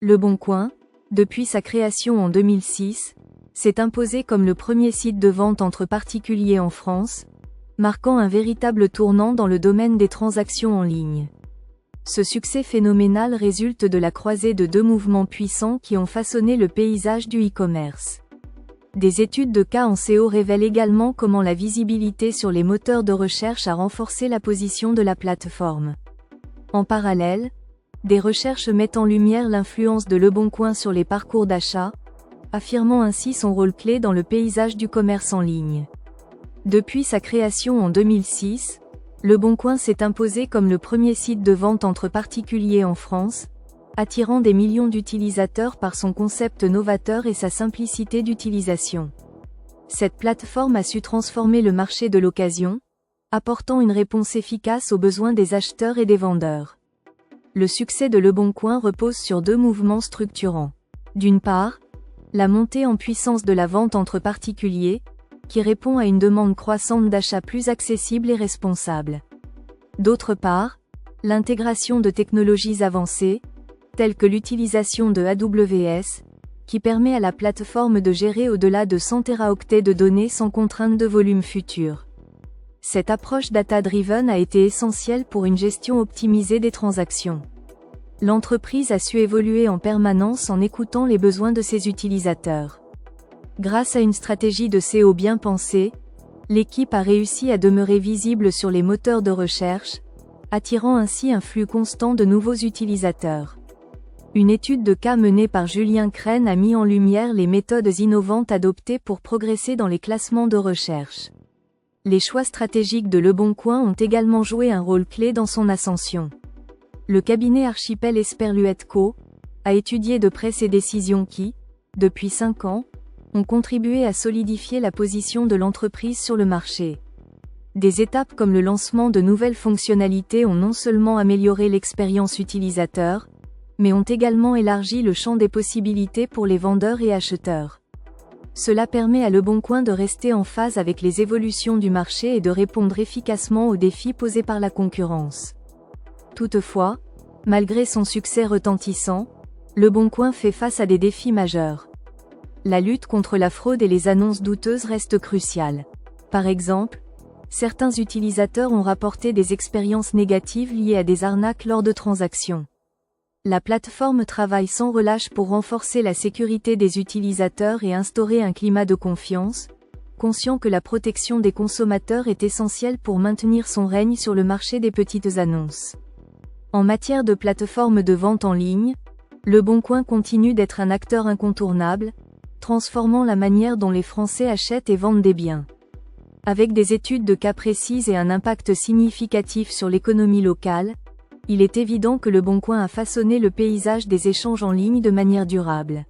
Leboncoin, depuis sa création en 2006, s'est imposé comme le premier site de vente entre particuliers en France, marquant un véritable tournant dans le domaine des transactions en ligne. Ce succès phénoménal résulte de la croisée de deux mouvements puissants qui ont façonné le paysage du e-commerce. Des études de cas en SEO révèlent également comment la visibilité sur les moteurs de recherche a renforcé la position de la plateforme. En parallèle, des recherches mettent en lumière l'influence de Leboncoin sur les parcours d'achat, affirmant ainsi son rôle clé dans le paysage du commerce en ligne. Depuis sa création en 2006, Leboncoin s'est imposé comme le premier site de vente entre particuliers en France, attirant des millions d'utilisateurs par son concept novateur et sa simplicité d'utilisation. Cette plateforme a su transformer le marché de l'occasion, apportant une réponse efficace aux besoins des acheteurs et des vendeurs. Le succès de Leboncoin repose sur deux mouvements structurants. D'une part, la montée en puissance de la vente entre particuliers, qui répond à une demande croissante d'achats plus accessibles et responsables. D'autre part, l'intégration de technologies avancées, telles que l'utilisation de AWS, qui permet à la plateforme de gérer au-delà de 100 téraoctets de données sans contrainte de volume futur. Cette approche data-driven a été essentielle pour une gestion optimisée des transactions. L'entreprise a su évoluer en permanence en écoutant les besoins de ses utilisateurs. Grâce à une stratégie de SEO bien pensée, l'équipe a réussi à demeurer visible sur les moteurs de recherche, attirant ainsi un flux constant de nouveaux utilisateurs. Une étude de cas menée par Julien Crène a mis en lumière les méthodes innovantes adoptées pour progresser dans les classements de recherche. Les choix stratégiques de Leboncoin ont également joué un rôle clé dans son ascension. Le cabinet Archipel Esperluette Co. a étudié de près ces décisions qui, depuis 5 ans, ont contribué à solidifier la position de l'entreprise sur le marché. Des étapes comme le lancement de nouvelles fonctionnalités ont non seulement amélioré l'expérience utilisateur, mais ont également élargi le champ des possibilités pour les vendeurs et acheteurs. Cela permet à Leboncoin de rester en phase avec les évolutions du marché et de répondre efficacement aux défis posés par la concurrence. Toutefois, malgré son succès retentissant, Leboncoin fait face à des défis majeurs. La lutte contre la fraude et les annonces douteuses reste cruciale. Par exemple, certains utilisateurs ont rapporté des expériences négatives liées à des arnaques lors de transactions. La plateforme travaille sans relâche pour renforcer la sécurité des utilisateurs et instaurer un climat de confiance, conscient que la protection des consommateurs est essentielle pour maintenir son règne sur le marché des petites annonces. En matière de plateforme de vente en ligne, Leboncoin continue d'être un acteur incontournable, transformant la manière dont les Français achètent et vendent des biens. Avec des études de cas précises et un impact significatif sur l'économie locale, il est évident que Leboncoin a façonné le paysage des échanges en ligne de manière durable.